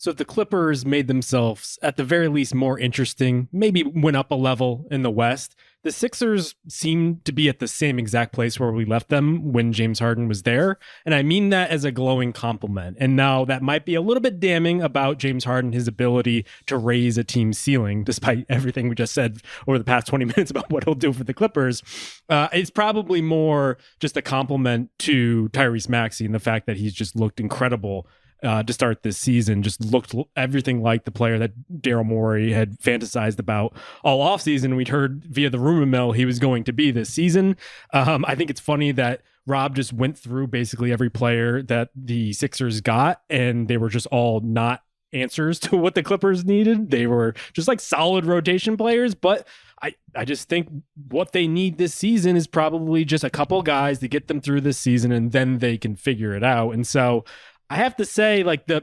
So if the Clippers made themselves, at the very least, more interesting, maybe went up a level in the West, the Sixers seem to be at the same exact place where we left them when James Harden was there. And I mean that as a glowing compliment. And now that might be a little bit damning about James Harden, his ability to raise a team's ceiling, despite everything we just said over the past 20 minutes about what he'll do for the Clippers. It's probably more just a compliment to Tyrese Maxey and the fact that he's just looked incredible to start this season, just looked everything like the player that Daryl Morey had fantasized about all offseason. We'd heard via the rumor mill he was going to be this season. I think it's funny that Rob just went through basically every player that the Sixers got, and they were just all not answers to what the Clippers needed. They were just like solid rotation players, but I just think what they need this season is probably just a couple guys to get them through this season, and then they can figure it out. And so I have to say, like, the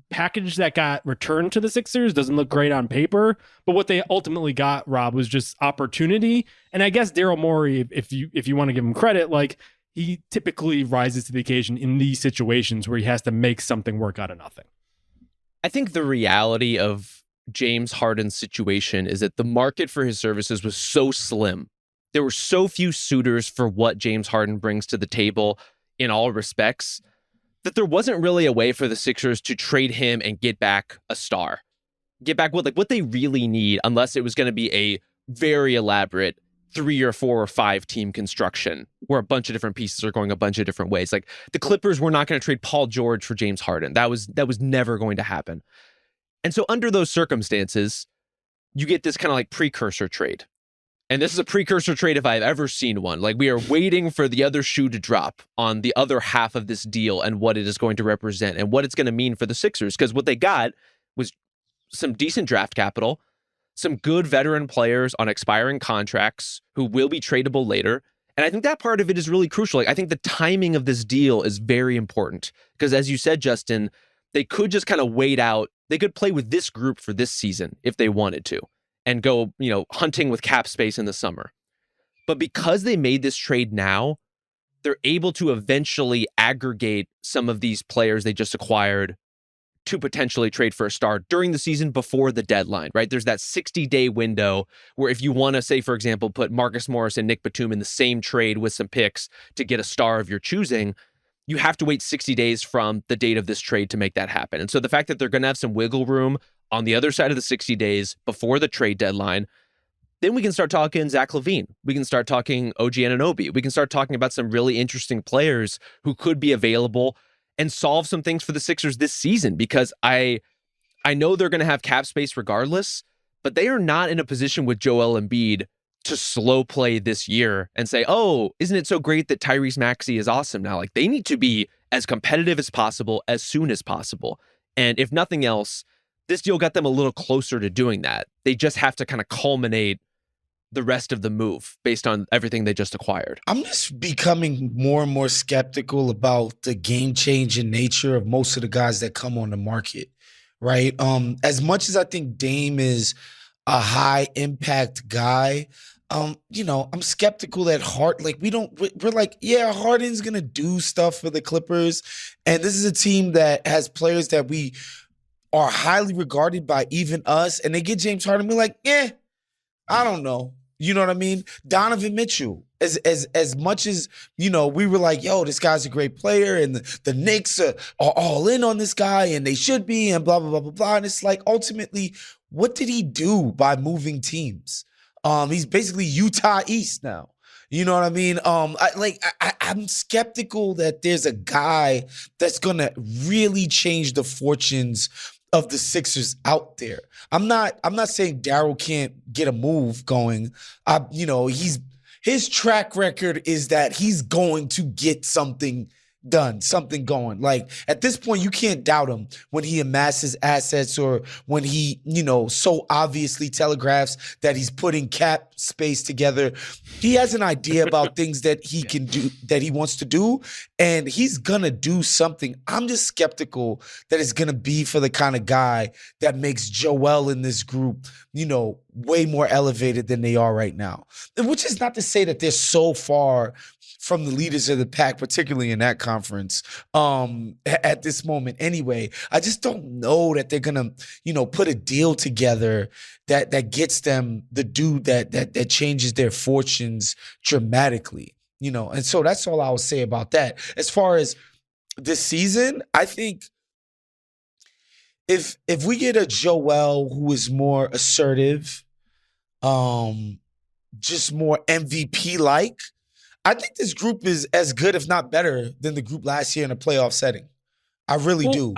package that got returned to the Sixers doesn't look great on paper, but what they ultimately got, Rob, was just opportunity. And I guess Daryl Morey, if you want to give him credit, like, he typically rises to the occasion in these situations where he has to make something work out of nothing. I think the reality of James Harden's situation is that the market for his services was so slim. There were so few suitors for what James Harden brings to the table in all respects, that there wasn't really a way for the Sixers to trade him and get back a star. Get back what they really need, unless it was going to be a very elaborate 3 or 4 or 5 team construction where a bunch of different pieces are going a bunch of different ways. Like, the Clippers were not going to trade Paul George for James Harden. That was never going to happen. And so under those circumstances, you get this kind of like precursor trade. And this is a precursor trade if I've ever seen one. Like, we are waiting for the other shoe to drop on the other half of this deal and what it is going to represent and what it's going to mean for the Sixers. Because what they got was some decent draft capital, some good veteran players on expiring contracts who will be tradable later. And I think that part of it is really crucial. Like, I think the timing of this deal is very important because, as you said, Justin, they could just kind of wait out. They could play with this group for this season if they wanted to, and go, hunting with cap space in the summer. But because they made this trade now, they're able to eventually aggregate some of these players they just acquired to potentially trade for a star during the season before the deadline, right? There's that 60-day window where if you want to, say, for example, put Marcus Morris and Nick Batum in the same trade with some picks to get a star of your choosing, you have to wait 60 days from the date of this trade to make that happen. And so the fact that they're going to have some wiggle room on the other side of the 60 days before the trade deadline, then we can start talking Zach LaVine. We can start talking OG Anunoby. We can start talking about some really interesting players who could be available and solve some things for the Sixers this season, because I know they're going to have cap space regardless, but they are not in a position with Joel Embiid to slow play this year and say, oh, isn't it so great that Tyrese Maxey is awesome now? Like, they need to be as competitive as possible as soon as possible. And if nothing else, this deal got them a little closer to doing that. They just have to kind of culminate the rest of the move based on everything they just acquired. I'm just becoming more and more skeptical about the game-changing nature of most of the guys that come on the market, right? As much as I think Dame is a high-impact guy, I'm skeptical that we're like, yeah, Harden's going to do stuff for the Clippers, and this is a team that has players that we are highly regarded by even us, and they get James Harden, we're like, I don't know. You know what I mean? Donovan Mitchell, as much as, we were like, yo, this guy's a great player, and the Knicks are all in on this guy, and they should be, and blah, blah, blah, blah, blah. And it's like, ultimately, what did he do by moving teams? He's basically Utah East now. You know what I mean? I'm skeptical that there's a guy that's going to really change the fortunes of the Sixers out there. I'm not saying Daryl can't get a move going. His track record is that he's going to get something done, something going. Like, at this point, you can't doubt him when he amasses assets or when he, so obviously telegraphs that he's putting cap space together. He has an idea about things that he can do, that he wants to do, and he's gonna do something. I'm just skeptical that it's gonna be for the kind of guy that makes Joel in this group, way more elevated than they are right now. Which is not to say that they're so far from the leaders of the pack, particularly in that conference, at this moment anyway. I just don't know that they're gonna, put a deal together that gets them the dude that changes their fortunes dramatically. And so that's all I'll say about that. As far as this season, I think if we get a Joel who is more assertive, just more MVP-like, I think this group is as good, if not better, than the group last year in a playoff setting. I really do.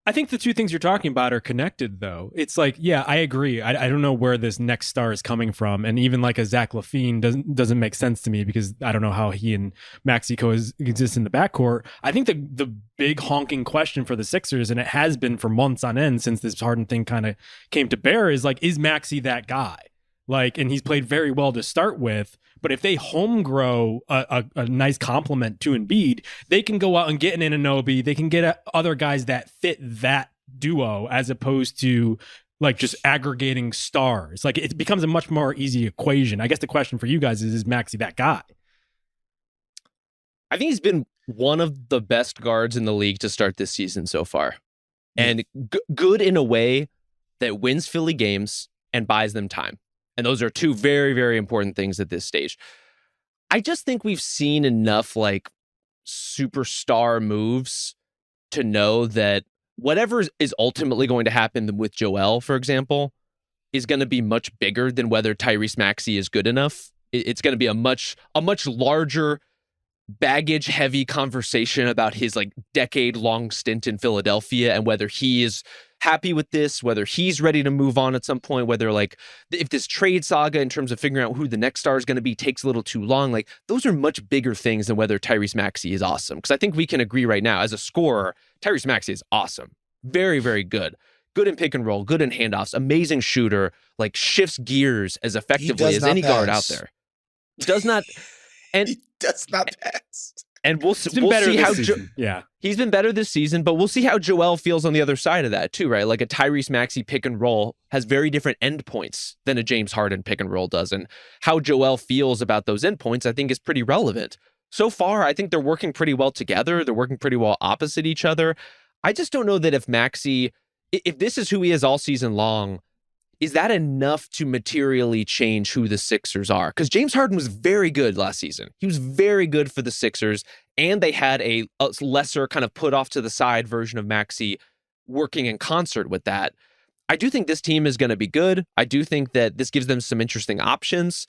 I think the two things you're talking about are connected, though. It's like, yeah, I agree. I don't know where this next star is coming from, and even like a Zach LaVine doesn't make sense to me because I don't know how he and Maxey coexist in the backcourt. I think the big honking question for the Sixers, and it has been for months on end since this Harden thing kind of came to bear, is like, is Maxey that guy? Like, and he's played very well to start with, but if they home grow a nice complement to Embiid, they can go out and get an Anunoby. They can get other guys that fit that duo as opposed to like just aggregating stars. Like, it becomes a much more easy equation. I guess the question for you guys is Maxey that guy? I think he's been one of the best guards in the league to start this season so far. And good in a way that wins Philly games and buys them time. And those are two very, very important things at this stage. I just think we've seen enough like superstar moves to know that whatever is ultimately going to happen with Joel, for example, is going to be much bigger than whether Tyrese Maxey is good enough. It's going to be a much larger baggage heavy conversation about his like decade-long stint in Philadelphia and whether he is happy with this, whether he's ready to move on at some point, whether like if this trade saga in terms of figuring out who the next star is going to be takes a little too long. Like, those are much bigger things than whether Tyrese Maxey is awesome. Because I think we can agree right now, as a scorer, Tyrese Maxey is awesome. Very, very good. Good in pick and roll, good in handoffs, amazing shooter, like shifts gears as effectively as any guard out there. Does not, and he does not pass. And we'll see how he's been better this season, but we'll see how Joel feels on the other side of that too, right? Like a Tyrese Maxey pick and roll has very different endpoints than a James Harden pick and roll does, and how Joel feels about those endpoints, I think, is pretty relevant. So far, I think they're working pretty well together. They're working pretty well opposite each other. I just don't know that if Maxey, if this is who he is all season long, is that enough to materially change who the Sixers are? Because James Harden was very good last season. He was very good for the Sixers, and they had a lesser kind of put off to the side version of Maxey working in concert with that. I do think this team is going to be good. I do think that this gives them some interesting options.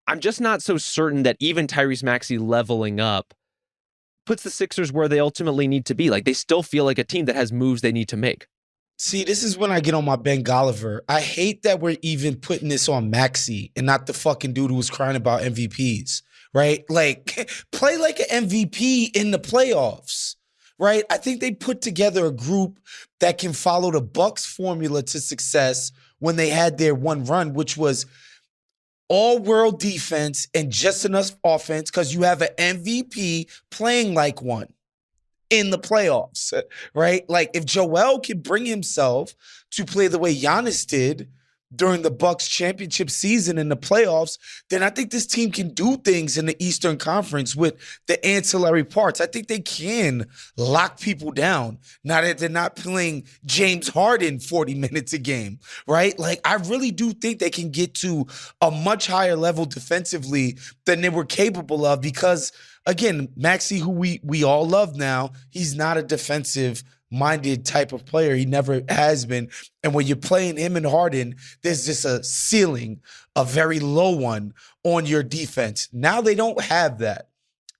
I'm just not so certain that even Tyrese Maxey leveling up puts the Sixers where they ultimately need to be. Like, they still feel like a team that has moves they need to make. See, this is when I get on my Ben Golliver. I hate that we're even putting this on Maxey and not the fucking dude who was crying about MVPs, right? Like, play like an MVP in the playoffs, right? I think they put together a group that can follow the Bucks formula to success when they had their one run, which was all-world defense and just enough offense because you have an MVP playing like one in the playoffs, right? Like, if Joel can bring himself to play the way Giannis did during the Bucks championship season in the playoffs, then I think this team can do things in the Eastern Conference with the ancillary parts. I think they can lock people down now that they're not playing James Harden 40 minutes a game, right? Like, I really do think they can get to a much higher level defensively than they were capable of because, again, Maxey, who we all love now, he's not a defensive-minded type of player. He never has been. And when you're playing him and Harden, there's just a ceiling, a very low one on your defense. Now they don't have that.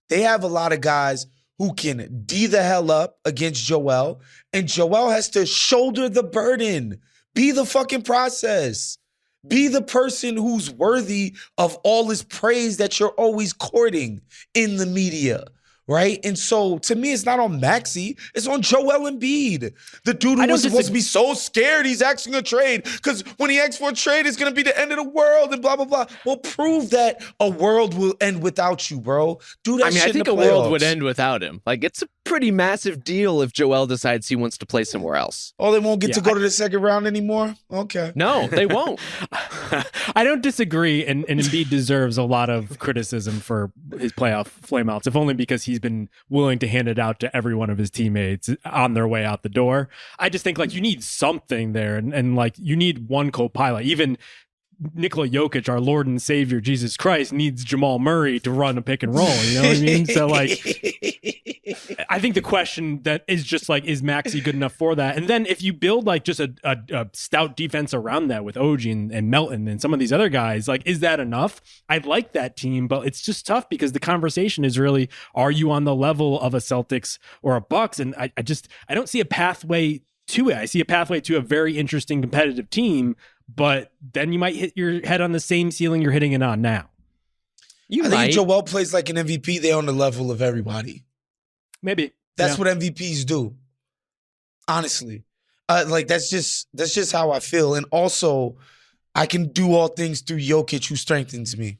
They have a lot of guys who can D the hell up against Joel, and Joel has to shoulder the burden, be the fucking process. Be the person who's worthy of all this praise that you're always courting in the media, right? And so, to me, it's not on Maxey. It's on Joel Embiid. The dude who was supposed to be so scared he's asking a trade because when he asks for a trade, it's going to be the end of the world and blah, blah, blah. Well, prove that a world will end without you, bro. Do that shit in the playoffs. I think a world would end without him. Like, it's a pretty massive deal if Joel decides he wants to play somewhere else. Oh, they won't get to go to the second round anymore? Okay. No, they won't. I don't disagree, and Embiid deserves a lot of criticism for his playoff flameouts, if only because he's been willing to hand it out to every one of his teammates on their way out the door. I just think, like, you need something there, and like, you need one co-pilot. Even Nikola Jokic, our Lord and Savior, Jesus Christ, needs Jamal Murray to run a pick and roll. You know what I mean? So, like, I think the question that is just like, is Maxey good enough for that? And then if you build like just a stout defense around that with OG and Melton and some of these other guys, like, is that enough? I like that team, but it's just tough because the conversation is really, are you on the level of a Celtics or a Bucks? And I don't see a pathway to it. I see a pathway to a very interesting competitive team, but then you might hit your head on the same ceiling you're hitting it on now. I think if Joel plays like an MVP, they're on the level of everybody. Maybe. That's what MVPs do. Honestly. Like, that's just how I feel. And also, I can do all things through Jokic, who strengthens me.